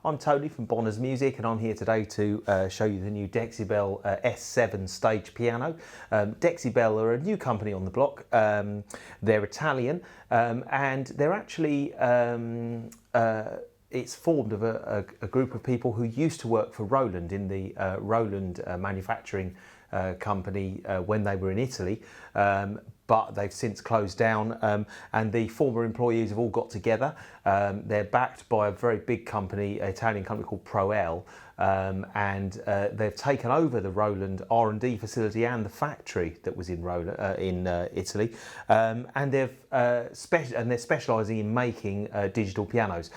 I'm Tony from Bonner's Music, and I'm here today to show you the new Dexibell S7 stage piano. Dexibell are a new company on the block. They're Italian, and they're actually it's formed of a group of people who used to work for Roland in the Roland manufacturing company when they were in Italy. But they've since closed down, and the former employees have all got together. They're backed by a very big company, an Italian company called Proel, and they've taken over the Roland R&D facility and the factory that was in Italy, and they're specialising in making digital pianos.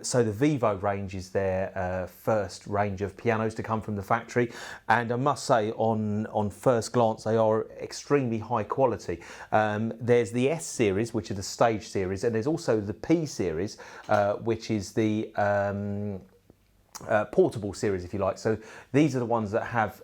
So the Vivo range is their first range of pianos to come from the factory, and I must say, on first glance, they are extremely high quality. There's the S series, which is the stage series, and there's also the P series, which is the portable series, if you like. So these are the ones that have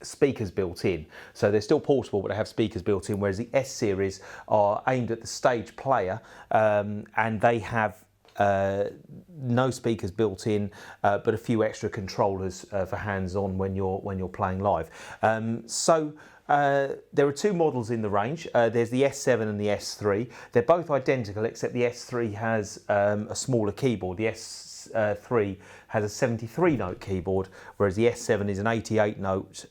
speakers built in. So they're still portable, but they have speakers built in, whereas the S series are aimed at the stage player, and they have no speakers built in, but a few extra controllers for hands-on when you're playing live. There are two models in the range. There's the S7 and the S3. They're both identical, except the S3 has a smaller keyboard. The S3 has a 73 note keyboard, whereas the S7 is an 88 note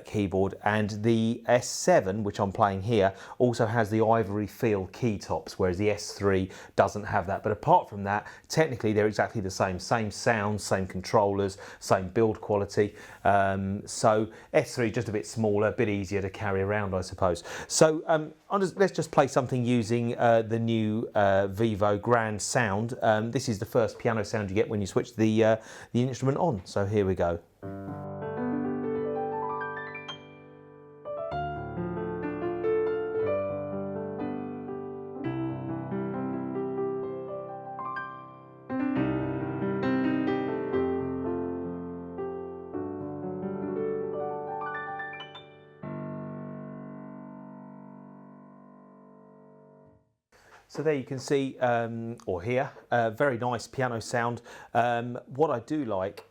keyboard, and the S7, which I'm playing here, also has the ivory feel key tops, whereas the S3 doesn't have that. But apart from that, technically they're exactly the same sounds, same controllers, same build quality. So S3 just a bit smaller, a bit easier to carry around, I suppose. So let's just play something using the new Vivo Grand sound. This is the first piano sound you get when you switch the instrument on. So here we go. So there you can see, or hear, very nice piano sound. What I do like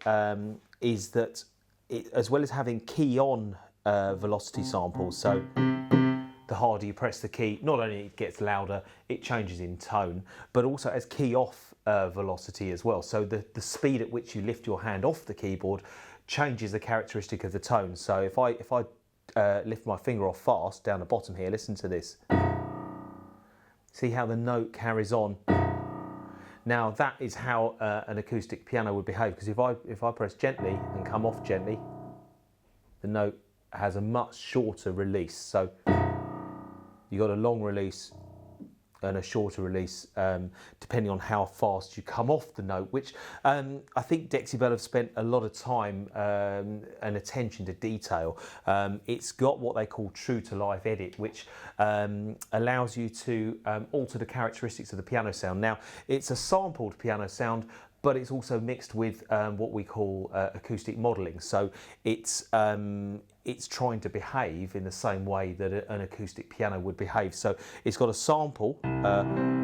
is that as well as having key-on velocity samples, so the harder you press the key, not only it gets louder, it changes in tone, but also as key-off velocity as well. So the speed at which you lift your hand off the keyboard changes the characteristic of the tone. So if I lift my finger off fast down the bottom here, listen to this. See how the note carries on. Now that is how an acoustic piano would behave, because if I press gently and come off gently, the note has a much shorter release. So you got a long release and a shorter release, depending on how fast you come off the note, which I think Dexibell have spent a lot of time and attention to detail. It's got what they call true to life edit, which allows you to alter the characteristics of the piano sound. Now, it's a sampled piano sound, but it's also mixed with what we call acoustic modelling. So it's trying to behave in the same way that an acoustic piano would behave. So it's got a sample,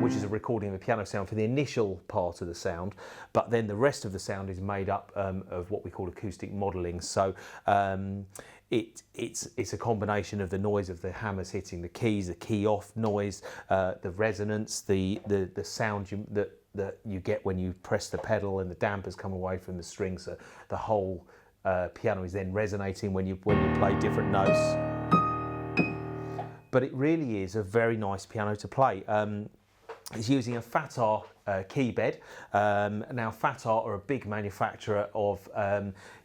which is a recording of the piano sound for the initial part of the sound, but then the rest of the sound is made up of what we call acoustic modelling. So it's a combination of the noise of the hammers hitting the keys, the key off noise, the resonance, the sound that you get when you press the pedal and the dampers come away from the strings. So the whole piano is then resonating when you play different notes. But it really is a very nice piano to play. It's using a Fatar key bed. Now Fatar are a big manufacturer of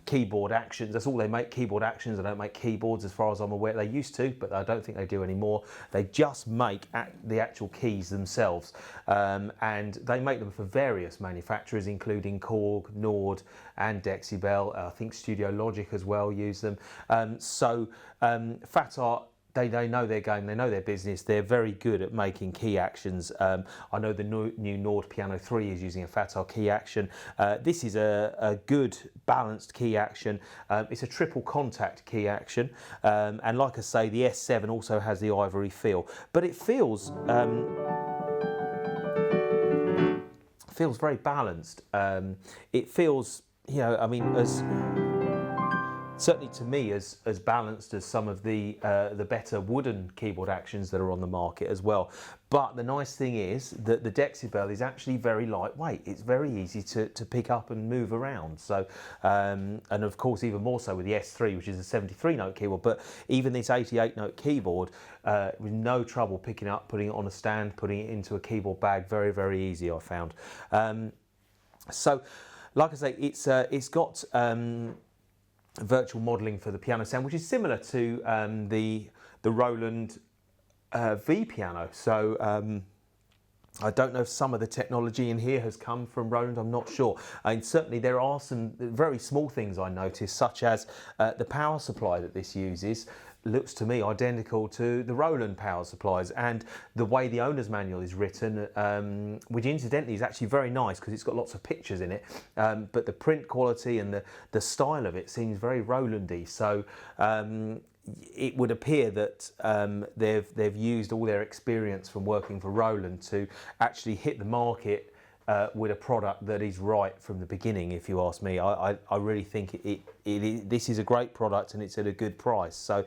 keyboard actions. That's all they make, keyboard actions. They don't make keyboards as far as I'm aware. They used to, but I don't think they do anymore. They just make the actual keys themselves. And they make them for various manufacturers, including Korg, Nord and Dexibell. I think Studio Logic as well use them. Fatar, they know their game, they know their business, they're very good at making key actions. I know the new Nord Piano 3 is using a Fatar key action. This is a good balanced key action. It's a triple contact key action, and like I say, the S7 also has the ivory feel, but it feels feels very balanced. It feels, you know, I mean, as certainly to me as balanced as some of the better wooden keyboard actions that are on the market as well. But the nice thing is that the Dexibell is actually very lightweight. It's very easy to pick up and move around. So, and of course even more so with the S3, which is a 73 note keyboard, but even this 88 note keyboard, with no trouble picking up, putting it on a stand, putting it into a keyboard bag, very, very easy I found. So, like I say, it's got virtual modelling for the piano sound, which is similar to the Roland V piano. So I don't know if some of the technology in here has come from Roland, I'm not sure. And certainly there are some very small things I noticed, such as the power supply that this uses looks to me identical to the Roland power supplies, and the way the owner's manual is written, which incidentally is actually very nice because it's got lots of pictures in it, but the print quality and the style of it seems very Rolandy. So it would appear that they've used all their experience from working for Roland to actually hit the market with a product that is right from the beginning, if you ask me. I really think this is a great product and it's at a good price. So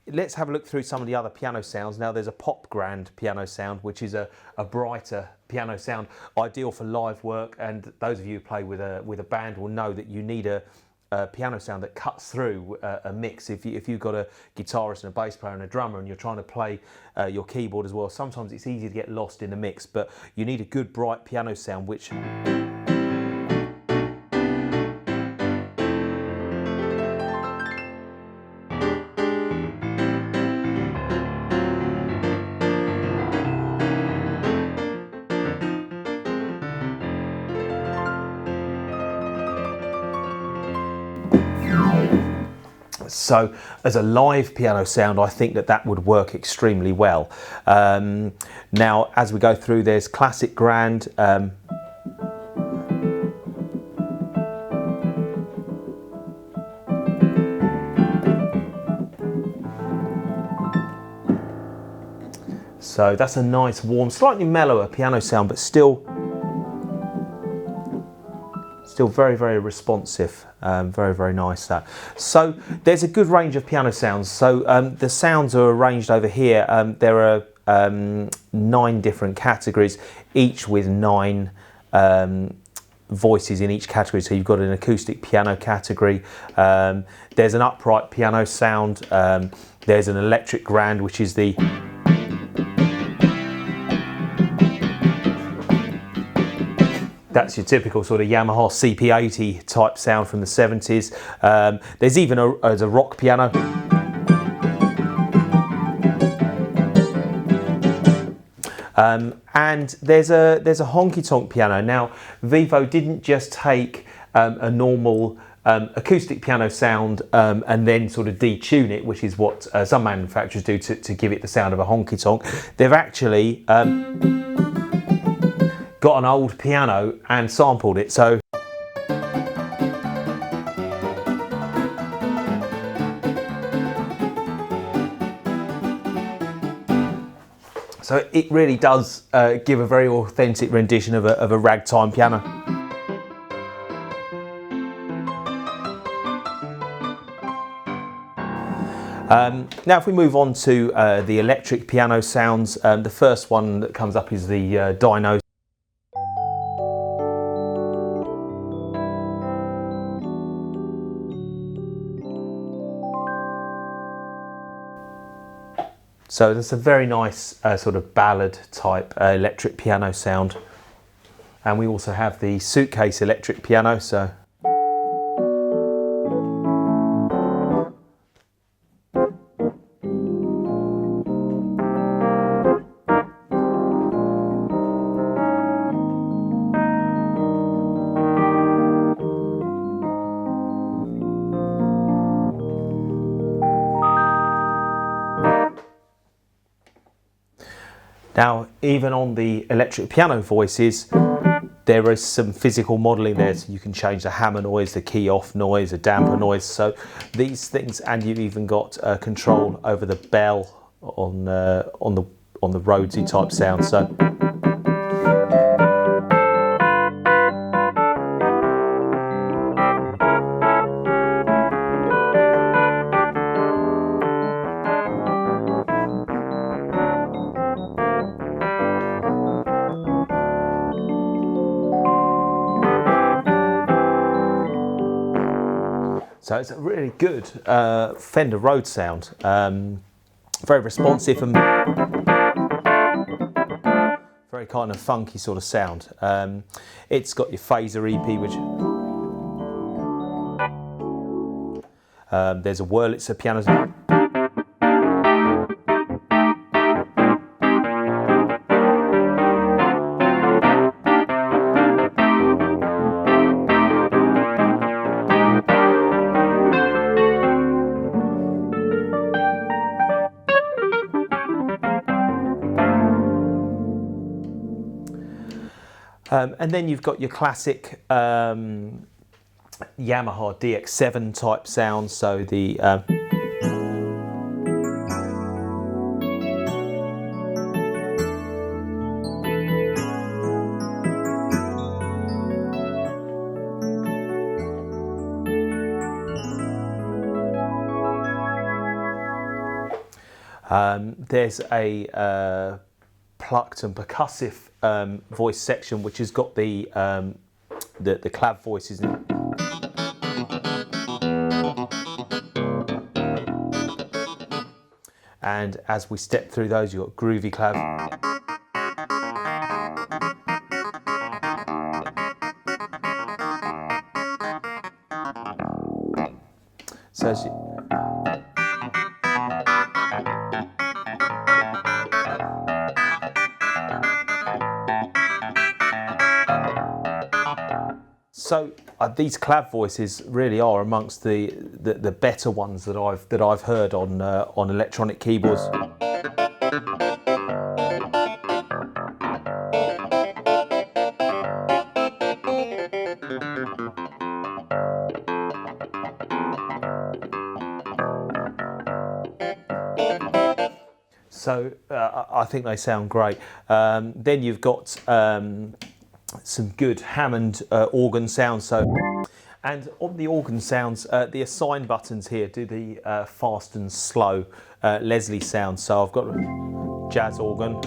let's have a look through some of the other piano sounds. Now there's a pop grand piano sound, which is a brighter piano sound, ideal for live work, and those of you who play with a band will know that you need a piano sound that cuts through a mix. If you've got a guitarist and a bass player and a drummer and you're trying to play your keyboard as well, sometimes it's easy to get lost in the mix, but you need a good bright piano sound which so as a live piano sound, I think that would work extremely well. Now, as we go through, there's classic grand. So that's a nice, warm, slightly mellower piano sound, but still very, very responsive, very, very nice that. So there's a good range of piano sounds. So the sounds are arranged over here. There are 9 different categories, each with 9 voices in each category. So you've got an acoustic piano category, there's an upright piano sound, there's an electric grand, which is the that's your typical sort of Yamaha CP80 type sound from the 70s. There's even a rock piano. And there's a honky-tonk piano. Now, Vivo didn't just take a normal acoustic piano sound and then sort of detune it, which is what some manufacturers do to give it the sound of a honky-tonk. They've actually got an old piano and sampled it. So it really does give a very authentic rendition of a ragtime piano. Now if we move on to the electric piano sounds, the first one that comes up is the Dyno. So that's a very nice sort of ballad type electric piano sound. And we also have the suitcase electric piano. So now, even on the electric piano voices, there is some physical modelling there, so you can change the hammer noise, the key off noise, the damper noise. So these things, and you've even got control over the bell on the Rhodesy type sound. So So it's a really good Fender Rhodes sound. Very responsive and very kind of funky sort of sound. It's got your phaser EP, which there's a Wurlitzer piano. And then you've got your classic Yamaha DX7 type sounds, so the there's a plucked and percussive voice section, which has got the clav voices in it. And as we step through those, you've got groovy clav. So as you, these clav voices really are amongst the better ones that I've heard on electronic keyboards. So I think they sound great. Then you've got some good Hammond organ sounds. And on the organ sounds, the assign buttons here do the fast and slow Leslie sound. So I've got a jazz organ.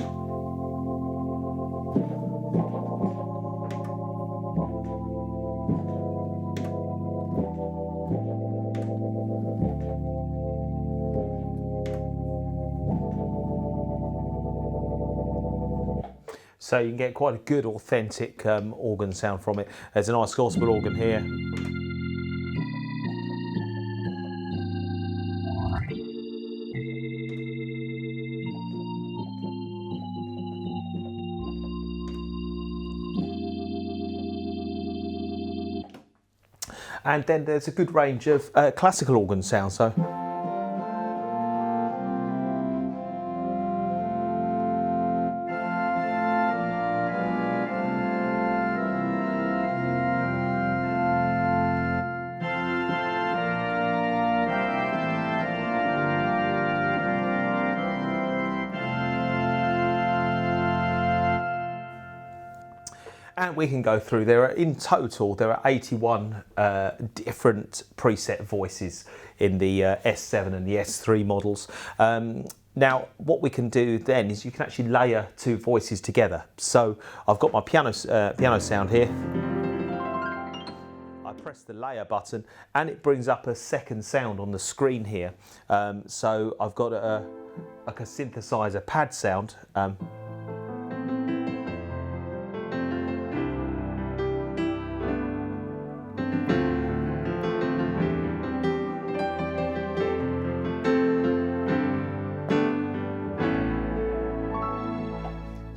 So you can get quite a good authentic organ sound from it. There's a nice gospel organ here. And then there's a good range of classical organ sounds. So. And we can go through, in total, there are 81 different preset voices in the S7 and the S3 models. Now, what we can do then is you can actually layer two voices together. So I've got my piano sound here. I press the layer button and it brings up a second sound on the screen here. So I've got like a synthesizer pad sound.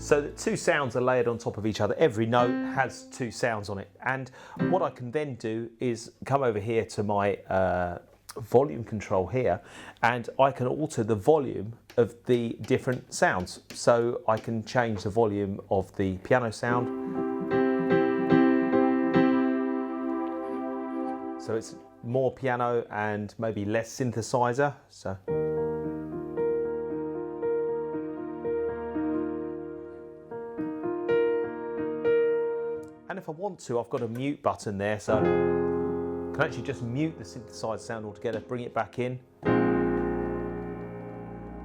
So the two sounds are layered on top of each other. Every note has two sounds on it. And what I can then do is come over here to my volume control here, and I can alter the volume of the different sounds. So I can change the volume of the piano sound. So it's more piano and maybe less synthesizer. So. And if I want to, I've got a mute button there, so I can actually just mute the synthesizer sound altogether, bring it back in,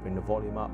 bring the volume up.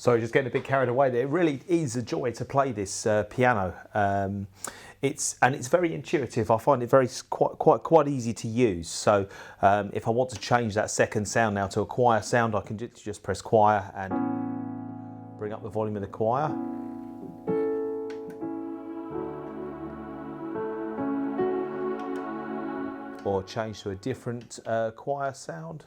Sorry, just getting a bit carried away there. It really is a joy to play this piano. It's very intuitive. I find it quite easy to use. So if I want to change that second sound now to a choir sound, I can just press choir and bring up the volume of the choir. Or change to a different choir sound.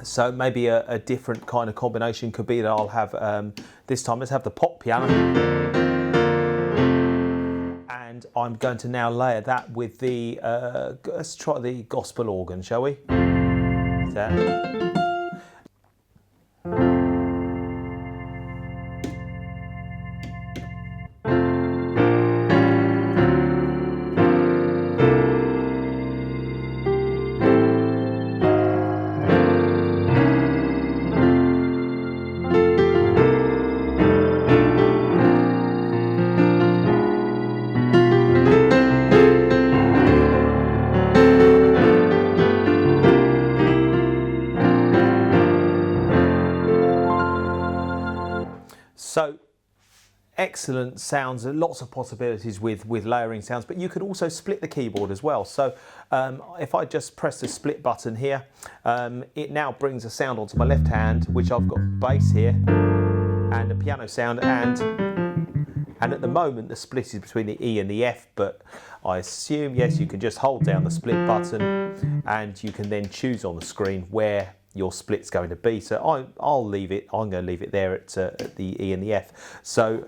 So maybe a different kind of combination could be that I'll have, this time let's have the pop piano. And I'm going to now layer that with the, let's try the gospel organ, shall we? That. So excellent sounds, and lots of possibilities with layering sounds, but you could also split the keyboard as well. So if I just press the split button here, it now brings a sound onto my left hand, which I've got bass here and a piano sound, and at the moment the split is between the E and the F, but I assume, yes, you can just hold down the split button and you can then choose on the screen where your split's going to be. So I'll leave it, I'm going to leave it there at the E and the F. So,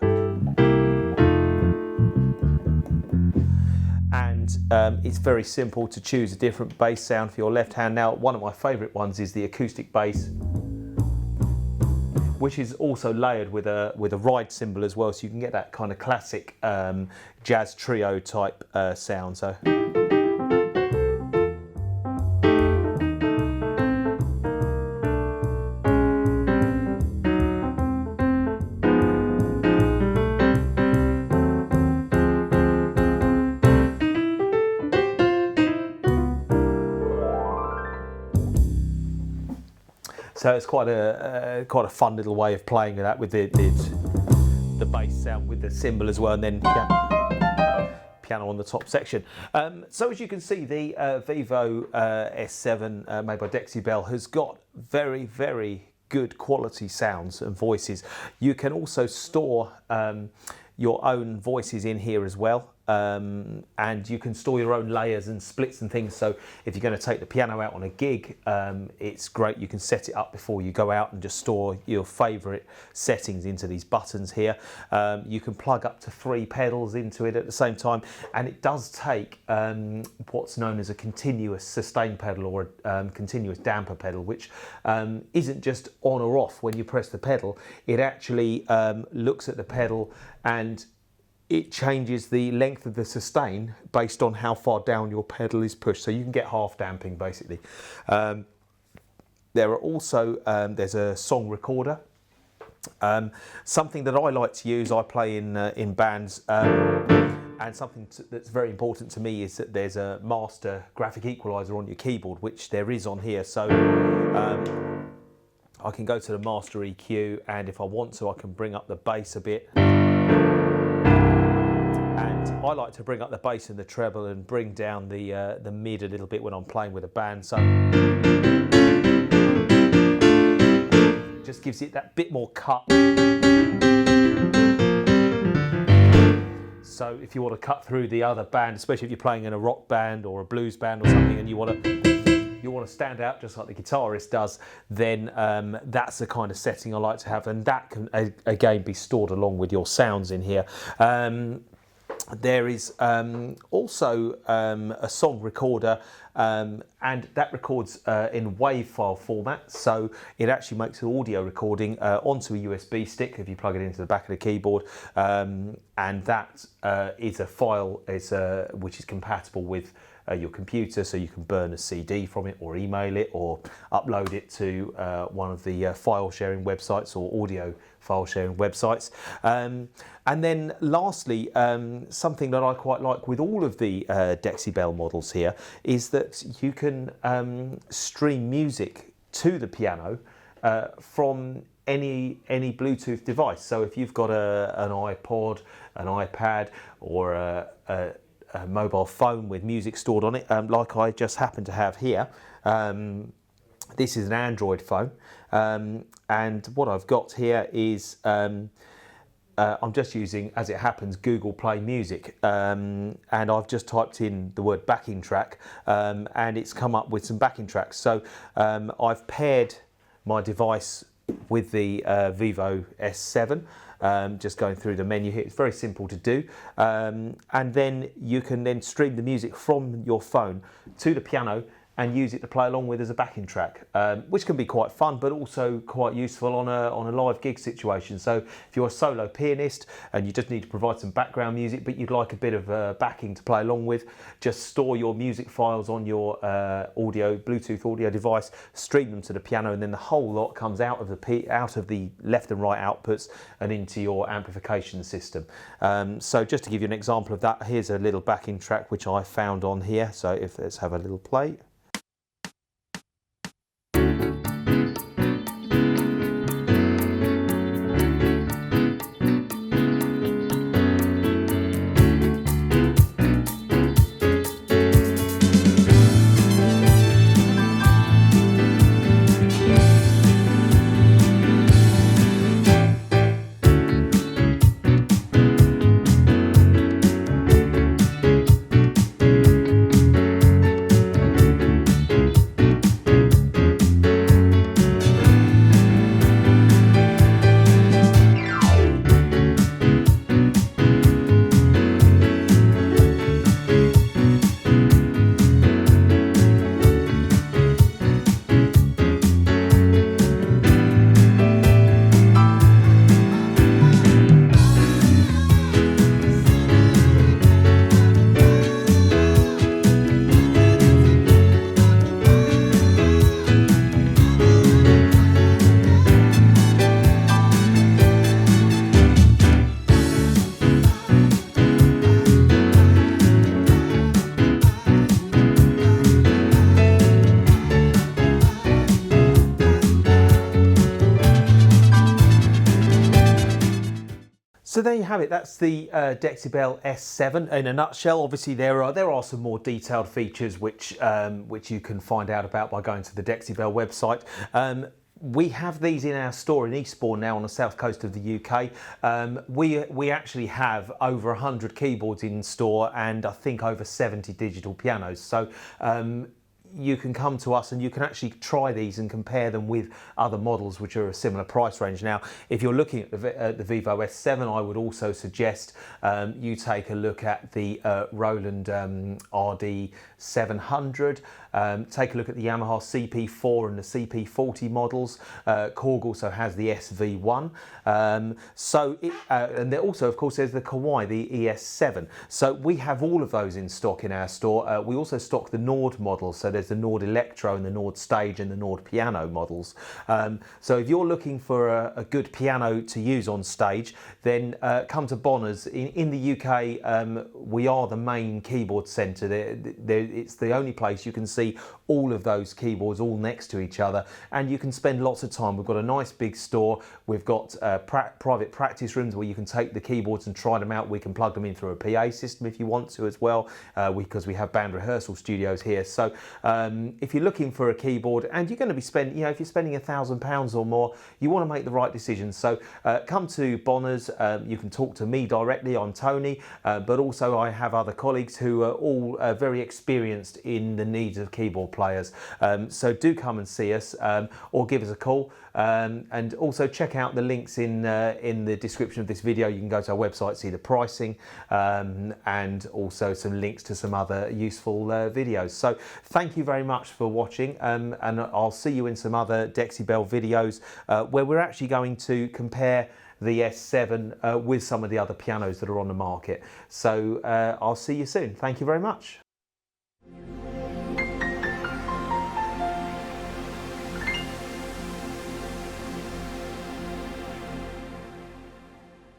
and it's very simple to choose a different bass sound for your left hand. Now, one of my favourite ones is the acoustic bass, which is also layered with a ride cymbal as well, so you can get that kind of classic jazz trio type sound. So. So it's quite a fun little way of playing with that, with the bass sound with the cymbal as well, and then piano on the top section. So as you can see, the Vivo S7 made by Dexibell has got very, very good quality sounds and voices. You can also store your own voices in here as well. And you can store your own layers and splits and things. So if you're going to take the piano out on a gig, it's great. You can set it up before you go out and just store your favourite settings into these buttons here. You can plug up to 3 pedals into it at the same time, and it does take what's known as a continuous sustain pedal or a continuous damper pedal, which isn't just on or off when you press the pedal. It actually looks at the pedal and it changes the length of the sustain based on how far down your pedal is pushed. So you can get half damping basically. There are also, there's a song recorder. Something that I like to use, I play in bands, and something that's very important to me is that there's a master graphic equalizer on your keyboard, which there is on here. So I can go to the master EQ, and if I want to, I can bring up the bass a bit. I like to bring up the bass and the treble and bring down the mid a little bit when I'm playing with a band. So just gives it that bit more cut. So if you want to cut through the other band, especially if you're playing in a rock band or a blues band or something, and you want to stand out just like the guitarist does, then that's the kind of setting I like to have, and that can again be stored along with your sounds in here. There is also a song recorder, and that records in WAV file format, so it actually makes an audio recording onto a USB stick if you plug it into the back of the keyboard, and that is a file which is compatible with your computer, so you can burn a CD from it or email it or upload it to one of the file sharing websites or audio file sharing websites. And then lastly, something that I quite like with all of the Dexibell models here is that you can stream music to the piano from any Bluetooth device. So if you've got an iPod, an iPad, or a mobile phone with music stored on it, like I just happen to have here. This is an Android phone, and what I've got here is I'm just using, as it happens, Google Play Music, and I've just typed in the word backing track, and it's come up with some backing tracks. So I've paired my device with the Vivo S7, just going through the menu here. It's very simple to do, and then you can then stream the music from your phone to the piano and use it to play along with as a backing track, which can be quite fun, but also quite useful on a live gig situation. So if you're a solo pianist and you just need to provide some background music, but you'd like a bit of backing to play along with, just store your music files on your Bluetooth audio device, stream them to the piano, and then the whole lot comes out of the left and right outputs and into your amplification system. So just to give you an example of that, here's a little backing track which I found on here. So let's have a little play. So there you have it. That's the Dexibell S7 in a nutshell. Obviously, there are some more detailed features which you can find out about by going to the Dexibell website. We have these in our store in Eastbourne now on the south coast of the UK. We actually have over 100 keyboards in store and I think over 70 digital pianos. So you can come to us and you can actually try these and compare them with other models which are a similar price range. Now, if you're looking at the Vivo S7, I would also suggest you take a look at the Roland RD700. Take a look at the Yamaha CP4 and the CP40 models. Korg also has the SV1. And there also, of course, there's the Kawai, the ES7. So we have all of those in stock in our store. We also stock the Nord models. So there's the Nord Electro and the Nord Stage and the Nord Piano models. So if you're looking for a good piano to use on stage, then come to Bonners. In the UK, we are the main keyboard centre. It's the only place you can see all of those keyboards all next to each other, and you can spend lots of time. We've got a nice big store. We've got private practice rooms where you can take the keyboards and try them out. We can plug them in through a PA system if you want to as well, because we have band rehearsal studios here. So if you're looking for a keyboard and you're going to be spending, if you're spending £1,000 or more, you want to make the right decision. So come to Bonners. You can talk to me directly. I'm Tony, but also I have other colleagues who are all very experienced in the needs of keyboard players. So do come and see us, or give us a call, and also check out the links in the description of this video. You can go to our website, see the pricing, and also some links to some other useful videos. So thank you very much for watching, and I'll see you in some other Dexibell videos where we're actually going to compare the S7 with some of the other pianos that are on the market. So I'll see you soon. Thank you very much. you.